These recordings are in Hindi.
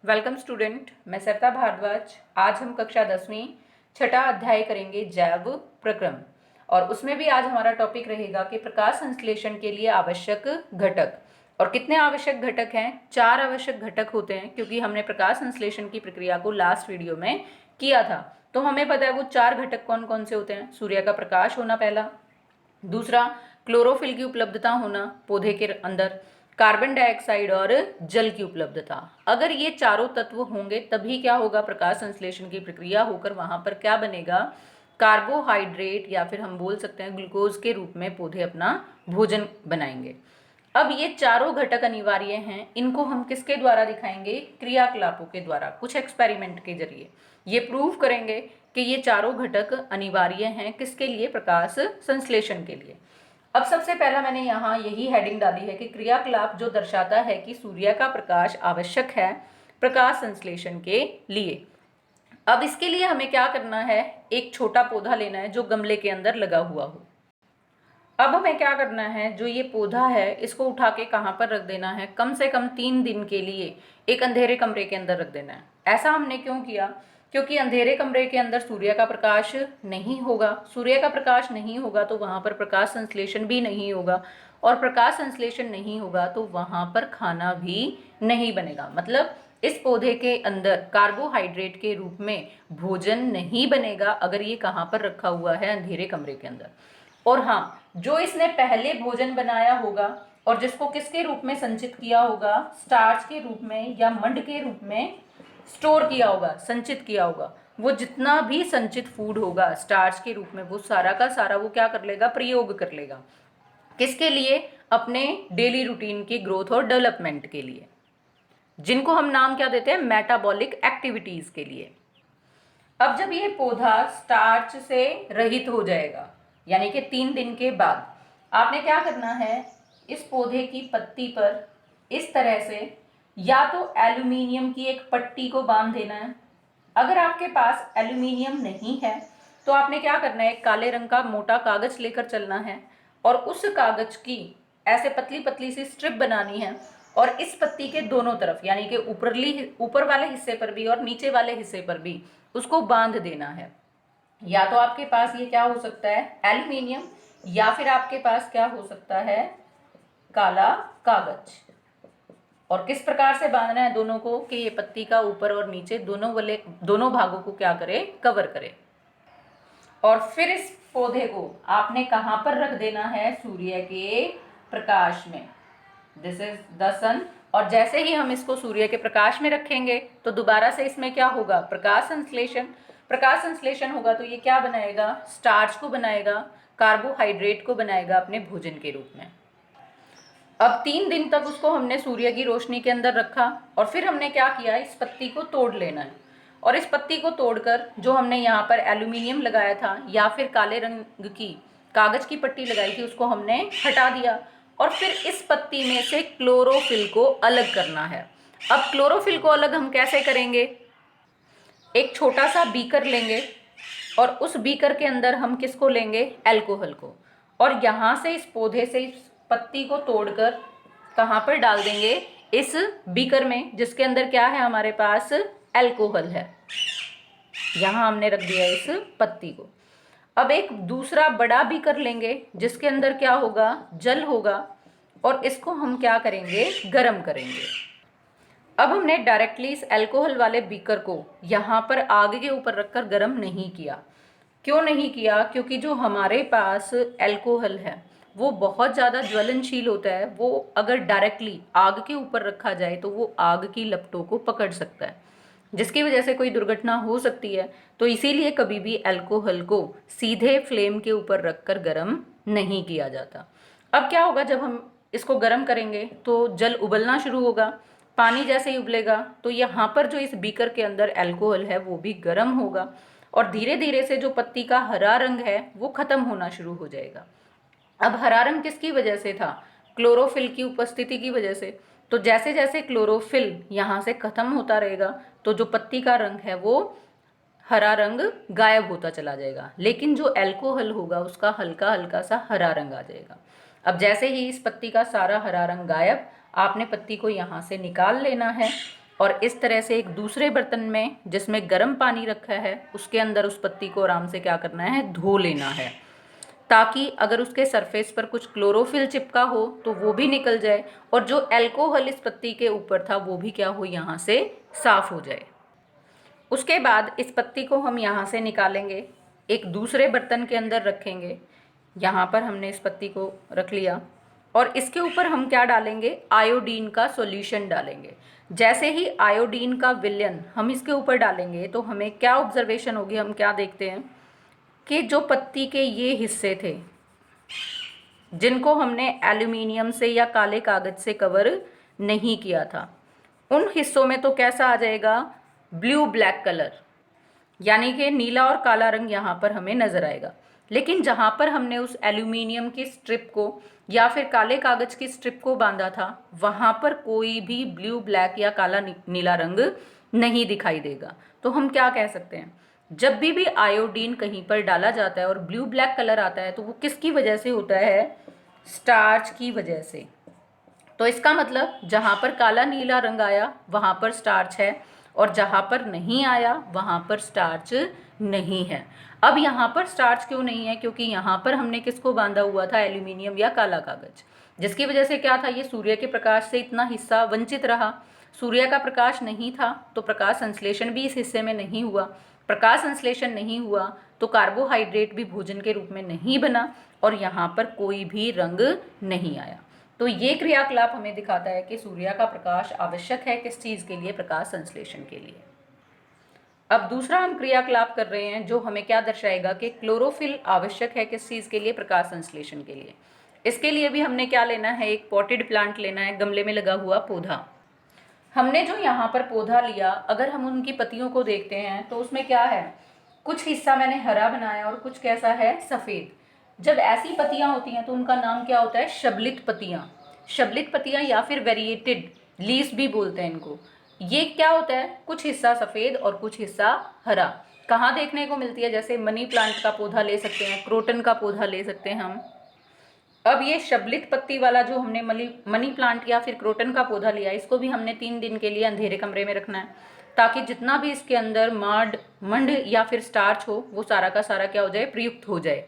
वेलकम स्टूडेंट, मैं सरिता भारद्वाज। आज हम कक्षा 10वीं छठा अध्याय करेंगे जैव प्रक्रम, और उसमें भी आज हमारा टॉपिक रहेगा कि प्रकाश संश्लेषण के लिए आवश्यक घटक। और कितने आवश्यक घटक हैं? 4 आवश्यक घटक होते हैं, क्योंकि हमने प्रकाश संश्लेषण की प्रक्रिया को लास्ट वीडियो में किया था। तो हमें पता है वो 4 घटक कौन कौन से होते हैं। सूर्य का प्रकाश होना पहला, दूसरा क्लोरोफिल की उपलब्धता होना पौधे के अंदर, कार्बन डाइऑक्साइड और जल की उपलब्धता। अगर ये चारों तत्व होंगे तभी क्या होगा, प्रकाश संश्लेषण की प्रक्रिया होकर वहां पर क्या बनेगा, कार्बोहाइड्रेट या फिर हम बोल सकते हैं ग्लूकोज के रूप में पौधे अपना भोजन बनाएंगे। अब ये चारों घटक अनिवार्य हैं, इनको हम किसके द्वारा दिखाएंगे? क्रियाकलापों के द्वारा, कुछ एक्सपेरिमेंट के जरिए ये प्रूव करेंगे कि ये चारों घटक अनिवार्य हैं किसके लिए, प्रकाश संश्लेषण के लिए। अब सबसे पहला मैंने यहाँ यही हेडिंग डाली है कि क्रियाकलाप जो दर्शाता है कि सूर्य का प्रकाश आवश्यक है प्रकाश संश्लेषण के लिए। अब इसके लिए हमें क्या करना है, एक छोटा पौधा लेना है जो गमले के अंदर लगा हुआ हो। अब हमें क्या करना है, जो ये पौधा है इसको उठा के कहाँ पर रख देना है, कम से कम 3 दिन के लिए एक अंधेरे कमरे के अंदर रख देना है। ऐसा हमने क्यों किया? क्योंकि अंधेरे कमरे के अंदर सूर्य का प्रकाश नहीं होगा। सूर्य का प्रकाश नहीं होगा तो वहाँ पर प्रकाश संश्लेषण भी नहीं होगा, और प्रकाश संश्लेषण नहीं होगा तो वहाँ पर खाना भी नहीं बनेगा। मतलब इस पौधे के अंदर कार्बोहाइड्रेट के रूप में भोजन नहीं बनेगा अगर ये कहाँ पर रखा हुआ है, अंधेरे कमरे के अंदर। और हाँ, जो इसने पहले भोजन बनाया होगा और जिसको किसके रूप में संचित किया होगा, स्टार्च के रूप में या मंड के रूप में स्टोर किया होगा, संचित किया होगा, वो जितना भी संचित फूड होगा स्टार्च के रूप में वो सारा का सारा वो क्या कर लेगा, प्रयोग कर लेगा। किसके लिए? अपने डेली रूटीन की ग्रोथ और डेवलपमेंट के लिए, जिनको हम नाम क्या देते हैं, मेटाबॉलिक एक्टिविटीज के लिए। अब जब ये पौधा स्टार्च से रहित हो जाएगा, यानी कि 3 दिन के बाद, आपने क्या करना है, इस पौधे की पत्ती पर इस तरह से या तो एल्यूमिनियम की एक पट्टी को बांध देना है। अगर आपके पास एल्यूमिनियम नहीं है तो आपने क्या करना है, काले रंग का मोटा कागज लेकर चलना है और उस कागज की ऐसे पतली पतली सी स्ट्रिप बनानी है, और इस पत्ती के दोनों तरफ, यानी कि ऊपर वाले हिस्से पर भी और नीचे वाले हिस्से पर भी उसको बांध देना है। या तो आपके पास ये क्या हो सकता है, एल्यूमिनियम, या फिर आपके पास क्या हो सकता है, काला कागज। और किस प्रकार से बांधना है दोनों को कि ये पत्ती का ऊपर और नीचे दोनों भागों को क्या करे, कवर करे। और फिर इस पौधे को आपने कहां पर रख देना है, सूर्य के प्रकाश में। दिस इज द सन। और जैसे ही हम इसको सूर्य के प्रकाश में रखेंगे तो दोबारा से इसमें क्या होगा, प्रकाश संश्लेषण। प्रकाश संश्लेषण होगा तो ये क्या बनाएगा, स्टार्च को बनाएगा, कार्बोहाइड्रेट को बनाएगा अपने भोजन के रूप में। अब 3 दिन तक उसको हमने सूर्य की रोशनी के अंदर रखा, और फिर हमने क्या किया, इस पत्ती को तोड़ लेना है। और इस पत्ती को तोड़कर जो हमने यहाँ पर एल्यूमिनियम लगाया था या फिर काले रंग की कागज की पट्टी लगाई थी उसको हमने हटा दिया, और फिर इस पत्ती में से क्लोरोफिल को अलग करना है। अब क्लोरोफिल को अलग हम कैसे करेंगे, एक छोटा सा बीकर लेंगे और उस बीकर के अंदर हम किसको लेंगे, एल्कोहल को, और यहाँ से इस पौधे से इस पत्ती को तोड़कर कहाँ पर डाल देंगे, इस बीकर में, जिसके अंदर क्या है, हमारे पास एल्कोहल है। यहाँ हमने रख दिया इस पत्ती को। अब एक दूसरा बड़ा बीकर लेंगे जिसके अंदर क्या होगा, जल होगा, और इसको हम क्या करेंगे, गर्म करेंगे। अब हमने डायरेक्टली इस अल्कोहल वाले बीकर को यहाँ पर आग के ऊपर रखकर गर्म नहीं किया। क्यों नहीं किया? क्योंकि जो हमारे पास अल्कोहल है वो बहुत ज़्यादा ज्वलनशील होता है। वो अगर डायरेक्टली आग के ऊपर रखा जाए तो वो आग की लपटों को पकड़ सकता है, जिसकी वजह से कोई दुर्घटना हो सकती है। तो इसीलिए कभी भी अल्कोहल को सीधे फ्लेम के ऊपर रखकर गर्म नहीं किया जाता। अब क्या होगा, जब हम इसको गर्म करेंगे तो जल उबलना शुरू होगा। पानी जैसे ही उबलेगा तो यहाँ पर जो इस बीकर के अंदर अल्कोहल है वो भी गर्म होगा, और धीरे धीरे से जो पत्ती का हरा रंग है वो खत्म होना शुरू हो जाएगा। अब हरा रंग किसकी वजह से था, क्लोरोफिल की उपस्थिति की वजह से। तो जैसे जैसे क्लोरोफिल यहाँ से खत्म होता रहेगा तो जो पत्ती का रंग है वो हरा रंग गायब होता चला जाएगा, लेकिन जो अल्कोहल होगा उसका हल्का हल्का सा हरा रंग आ जाएगा। अब जैसे ही इस पत्ती का सारा हरा रंग गायब, आपने पत्ती को यहाँ से निकाल लेना है, और इस तरह से एक दूसरे बर्तन में जिसमें गर्म पानी रखा है उसके अंदर उस पत्ती को आराम से क्या करना है, धो लेना है, ताकि अगर उसके सरफेस पर कुछ क्लोरोफिल चिपका हो तो वो भी निकल जाए और जो अल्कोहल इस पत्ती के ऊपर था वो भी क्या हो, यहाँ से साफ हो जाए। उसके बाद इस पत्ती को हम यहाँ से निकालेंगे, एक दूसरे बर्तन के अंदर रखेंगे। यहाँ पर हमने इस पत्ती को रख लिया और इसके ऊपर हम क्या डालेंगे, आयोडीन का सॉल्यूशन डालेंगे। जैसे ही आयोडीन का विलयन हम इसके ऊपर डालेंगे तो हमें क्या ऑब्जर्वेशन होगी, हम क्या देखते हैं कि जो पत्ती के ये हिस्से थे जिनको हमने एल्यूमिनियम से या काले कागज से कवर नहीं किया था, उन हिस्सों में तो कैसा आ जाएगा, ब्लू ब्लैक कलर, यानी कि नीला और काला रंग यहाँ पर हमें नजर आएगा। लेकिन जहाँ पर हमने उस एल्यूमिनियम की स्ट्रिप को या फिर काले कागज की स्ट्रिप को बांधा था वहाँ पर कोई भी ब्लू ब्लैक या काला नीला रंग नहीं दिखाई देगा। तो हम क्या कह सकते हैं, जब भी आयोडीन कहीं पर डाला जाता है और ब्लू ब्लैक कलर आता है तो वो किसकी वजह से होता है, स्टार्च की वजह से। तो इसका मतलब जहाँ पर काला नीला रंग आया वहाँ पर स्टार्च है और जहाँ पर नहीं आया वहाँ पर स्टार्च नहीं है। अब यहाँ पर स्टार्च क्यों नहीं है, क्योंकि यहाँ पर हमने किसको बांधा हुआ था, एल्यूमिनियम या काला कागज, जिसकी वजह से क्या था, ये सूर्य के प्रकाश से इतना हिस्सा वंचित रहा। सूर्य का प्रकाश नहीं था तो प्रकाश संश्लेषण भी इस हिस्से में नहीं हुआ। प्रकाश संश्लेषण नहीं हुआ तो कार्बोहाइड्रेट भी भोजन के रूप में नहीं बना और यहाँ पर कोई भी रंग नहीं आया। तो ये क्रियाकलाप हमें दिखाता है कि सूर्य का प्रकाश आवश्यक है किस चीज़ के लिए, प्रकाश संश्लेषण के लिए। अब दूसरा हम क्रियाकलाप कर रहे हैं जो हमें क्या दर्शाएगा कि क्लोरोफिल आवश्यक है किस चीज़ के लिए, प्रकाश संश्लेषण के लिए। इसके लिए भी हमने क्या लेना है, एक पॉटेड प्लांट लेना है, गमले में लगा हुआ पौधा। हमने जो यहाँ पर पौधा लिया, अगर हम उनकी पत्तियों को देखते हैं तो उसमें क्या है, कुछ हिस्सा मैंने हरा बनाया और कुछ कैसा है, सफ़ेद। जब ऐसी पत्तियाँ होती हैं तो उनका नाम क्या होता है, शबलित पत्तियाँ। शबलित पत्तियाँ या फिर वेरिएटेड लीव्स भी बोलते हैं इनको। ये क्या होता है, कुछ हिस्सा सफ़ेद और कुछ हिस्सा हरा। कहाँ देखने को मिलती है, जैसे मनी प्लांट का पौधा ले सकते हैं, क्रोटन का पौधा ले सकते हैं हम। अब ये शबलित पत्ती वाला जो हमने मनी प्लांट या फिर क्रोटन का पौधा लिया, इसको भी हमने 3 दिन के लिए अंधेरे कमरे में रखना है, ताकि जितना भी इसके अंदर मंड या फिर स्टार्च हो वो सारा का सारा क्या हो जाए, प्रयुक्त हो जाए।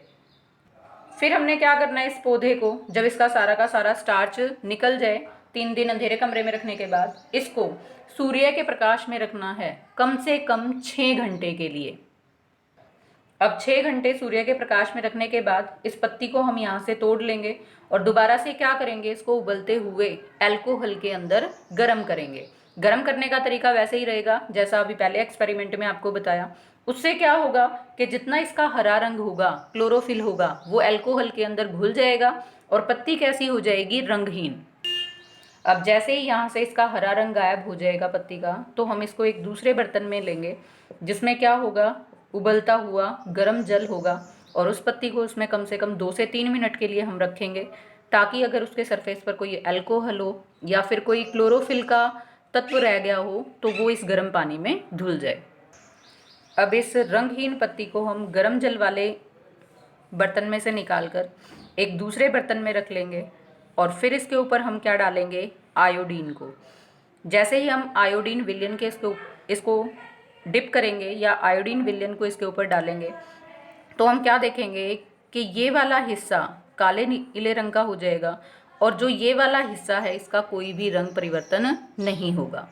फिर हमने क्या करना है, इस पौधे को जब इसका सारा का सारा स्टार्च निकल जाए 3 दिन अंधेरे कमरे में रखने के बाद, इसको सूर्य के प्रकाश में रखना है कम से कम 6 घंटे के लिए। अब 6 घंटे सूर्य के प्रकाश में रखने के बाद इस पत्ती को हम यहाँ से तोड़ लेंगे और दोबारा से क्या करेंगे, इसको उबलते हुए अल्कोहल के अंदर गर्म करेंगे। गर्म करने का तरीका वैसे ही रहेगा जैसा अभी पहले एक्सपेरिमेंट में आपको बताया। उससे क्या होगा कि जितना इसका हरा रंग होगा, क्लोरोफिल होगा, वो अल्कोहल के अंदर घुल जाएगा और पत्ती कैसी हो जाएगी, रंगहीन। अब जैसे ही यहाँ से इसका हरा रंग गायब हो जाएगा पत्ती का, तो हम इसको एक दूसरे बर्तन में लेंगे जिसमें क्या होगा, उबलता हुआ गर्म जल होगा और उस पत्ती को उसमें कम से कम 2 से 3 मिनट के लिए हम रखेंगे, ताकि अगर उसके सरफेस पर कोई अल्कोहल हो या फिर कोई क्लोरोफिल का तत्व रह गया हो तो वो इस गर्म पानी में धुल जाए। अब इस रंगहीन पत्ती को हम गर्म जल वाले बर्तन में से निकालकर एक दूसरे बर्तन में रख लेंगे और फिर इसके ऊपर हम क्या डालेंगे, आयोडीन को। जैसे ही हम आयोडीन विलयन के इसको डिप करेंगे या आयोडीन विलयन को इसके ऊपर डालेंगे तो हम क्या देखेंगे कि ये वाला हिस्सा काले नीले रंग का हो जाएगा और जो ये वाला हिस्सा है इसका कोई भी रंग परिवर्तन नहीं होगा।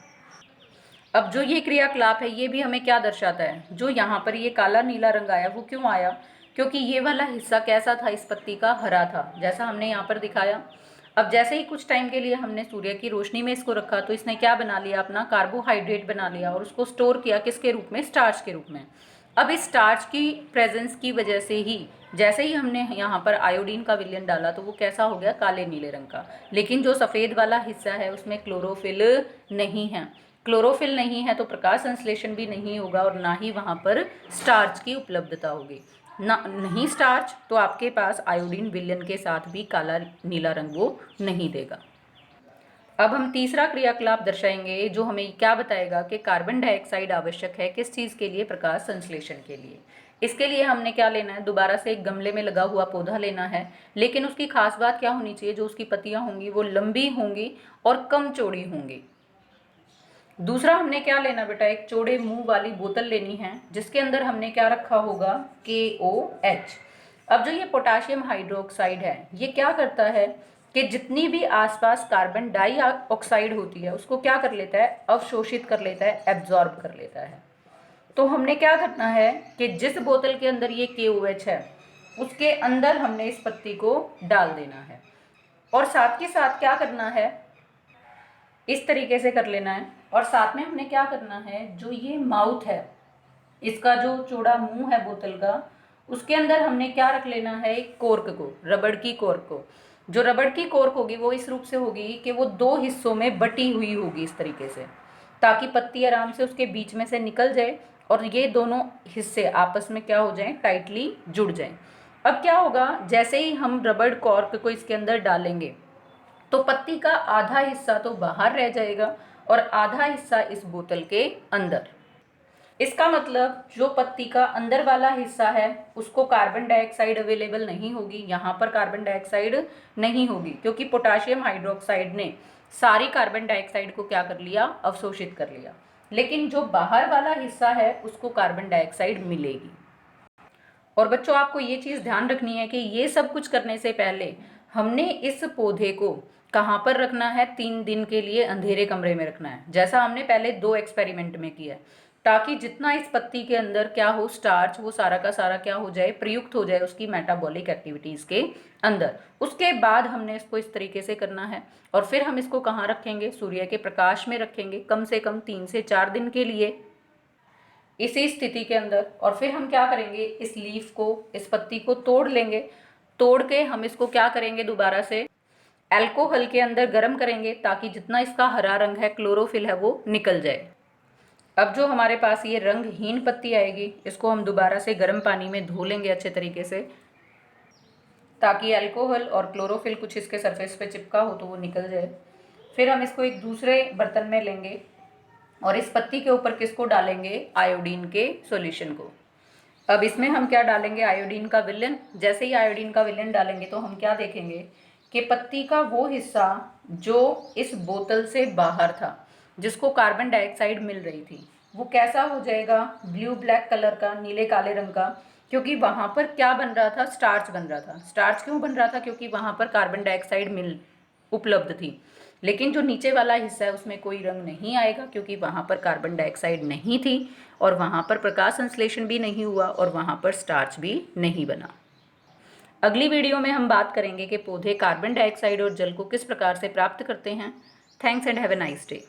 अब जो ये क्रियाकलाप है ये भी हमें क्या दर्शाता है, जो यहाँ पर ये काला नीला रंग आया वो क्यों आया, क्योंकि ये वाला हिस्सा कैसा था, इस पत्ती का हरा था, जैसा हमने यहाँ पर दिखाया। अब जैसे ही कुछ टाइम के लिए हमने सूर्य की रोशनी में इसको रखा तो इसने क्या बना लिया, अपना कार्बोहाइड्रेट बना लिया और उसको स्टोर किया किसके रूप में, स्टार्च के रूप में। अब इस स्टार्च की प्रेजेंस की वजह से ही जैसे ही हमने यहाँ पर आयोडीन का विलयन डाला तो वो कैसा हो गया, काले नीले रंग का। लेकिन जो सफ़ेद वाला हिस्सा है उसमें क्लोरोफिल नहीं है। क्लोरोफिल नहीं है तो प्रकाश संश्लेषण भी नहीं होगा और ना ही वहाँ पर स्टार्च की उपलब्धता होगी। ना नहीं स्टार्च तो आपके पास आयोडीन विलयन के साथ भी काला नीला रंग वो नहीं देगा। अब हम तीसरा क्रियाकलाप दर्शाएंगे जो हमें क्या बताएगा कि कार्बन डाइऑक्साइड आवश्यक है किस चीज़ के लिए, प्रकाश संश्लेषण के लिए। इसके लिए हमने क्या लेना है, दोबारा से एक गमले में लगा हुआ पौधा लेना है, लेकिन उसकी खास बात क्या होनी चाहिए, जो उसकी पत्तियाँ होंगी वो लंबी होंगी और कम चौड़ी होंगी। दूसरा हमने क्या लेना बेटा, एक चौड़े मुंह वाली बोतल लेनी है जिसके अंदर हमने क्या रखा होगा, KOH। अब जो ये पोटाशियम हाइड्रोक्साइड है ये क्या करता है कि जितनी भी आसपास कार्बन डाइऑक्साइड होती है उसको क्या कर लेता है, अवशोषित कर लेता है, एब्जॉर्ब कर लेता है। तो हमने क्या करना है कि जिस बोतल के अंदर ये KOH है उसके अंदर हमने इस पत्ती को डाल देना है, और साथ के साथ क्या करना है, इस तरीके से कर लेना है। और साथ में हमने क्या करना है, जो ये माउथ है, इसका जो चौड़ा मुंह है बोतल का, उसके अंदर हमने क्या रख लेना है, एक कॉर्क को, रबड़ की कॉर्क को। जो रबड़ की कॉर्क होगी वो इस रूप से होगी कि वो दो हिस्सों में बटी हुई होगी इस तरीके से, ताकि पत्ती आराम से उसके बीच में से निकल जाए और ये दोनों हिस्से आपस में क्या हो जाएं, टाइटली जुड़ जाएं। अब क्या होगा, जैसे ही हम रबड़ कॉर्क को इसके अंदर डालेंगे तो पत्ती का आधा हिस्सा तो बाहर रह जाएगा और आधा हिस्सा इस बोतल के अंदर। इसका मतलब जो पत्ती का अंदर वाला हिस्सा है उसको कार्बन डाइऑक्साइड अवेलेबल नहीं होगी, यहाँ पर कार्बन डाइऑक्साइड नहीं होगी क्योंकि पोटाशियम हाइड्रोक्साइड ने सारी कार्बन डाइऑक्साइड को क्या कर लिया, अवशोषित कर लिया। लेकिन जो बाहर वाला हिस्सा है उसको कार्बन डाइऑक्साइड मिलेगी। और बच्चों आपको ये चीज़ ध्यान रखनी है कि ये सब कुछ करने से पहले हमने इस पौधे को कहाँ पर रखना है, 3 दिन के लिए अंधेरे कमरे में रखना है, जैसा हमने पहले 2 एक्सपेरिमेंट में किया है, ताकि जितना इस पत्ती के अंदर क्या हो, स्टार्च, वो सारा का सारा क्या हो जाए, प्रयुक्त हो जाए उसकी मेटाबॉलिक एक्टिविटीज़ के अंदर। उसके बाद हमने इसको इस तरीके से करना है और फिर हम इसको कहाँ रखेंगे, सूर्य के प्रकाश में रखेंगे कम से कम 3 से 4 दिन के लिए इसी स्थिति के अंदर। और फिर हम क्या करेंगे, इस लीफ को, इस पत्ती को तोड़ लेंगे। तोड़ के हम इसको क्या करेंगे, दोबारा से अल्कोहल के अंदर गर्म करेंगे ताकि जितना इसका हरा रंग है, क्लोरोफिल है, वो निकल जाए। अब जो हमारे पास ये रंगहीन पत्ती आएगी इसको हम दोबारा से गर्म पानी में धो लेंगे अच्छे तरीके से, ताकि अल्कोहल और क्लोरोफिल कुछ इसके सरफेस पे चिपका हो तो वो निकल जाए। फिर हम इसको एक दूसरे बर्तन में लेंगे और इस पत्ती के ऊपर किसको डालेंगे, आयोडीन के सॉल्यूशन को। अब इसमें हम क्या डालेंगे, आयोडीन का विलयन। जैसे ही आयोडीन का विलयन डालेंगे तो हम क्या देखेंगे कि पत्ती का वो हिस्सा जो इस बोतल से बाहर था, जिसको कार्बन डाइऑक्साइड मिल रही थी, वो कैसा हो जाएगा, ब्लू ब्लैक कलर का, नीले काले रंग का। क्योंकि वहाँ पर क्या बन रहा था, स्टार्च बन रहा था। स्टार्च क्यों बन रहा था, क्योंकि वहाँ पर कार्बन डाइऑक्साइड उपलब्ध थी। लेकिन जो नीचे वाला हिस्सा है उसमें कोई रंग नहीं आएगा क्योंकि वहाँ पर कार्बन डाइऑक्साइड नहीं थी और वहाँ पर प्रकाश संश्लेषण भी नहीं हुआ और वहाँ पर स्टार्च भी नहीं बना। अगली वीडियो में हम बात करेंगे कि पौधे कार्बन डाइऑक्साइड और जल को किस प्रकार से प्राप्त करते हैं। Thanks and have a nice day.